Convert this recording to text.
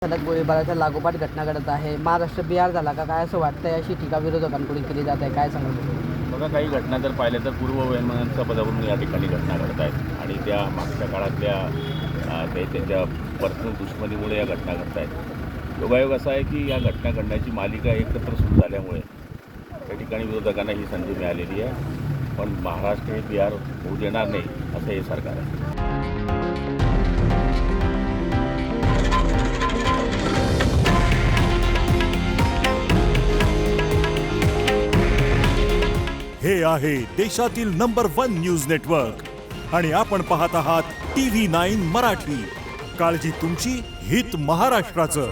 सलग गोळीबाराच्या लागोपाठ घटना घडत आहे. महाराष्ट्र बिहार झाला का काय असं वाटतंय, अशी टीका विरोधकांकडून केली जात आहे. काय सांगाल तुम्ही? बघा, काही घटना जर पाहिल्या तर पूर्ववैमनस्या पदावरून या ठिकाणी घटना घडत आहेत आणि त्या मागच्या काळातल्या त्यांच्या पर्सनल दुश्मनीमुळे या घटना घडत आहेत. योगायोग असा आहे की या घटना घडण्याची मालिका एकत्र सुरू झाल्यामुळे त्या ठिकाणी विरोधकांना ही संधी मिळालेली आहे. पण महाराष्ट्र हे बिहार होऊ देणार नाही असं हे सरकार आहे. हे आहे देशातील नंबर 1 न्यूज नेटवर्क आणि आपण पाहत आहात TV9 मराठी. काळजी तुमची, हित महाराष्ट्राचं.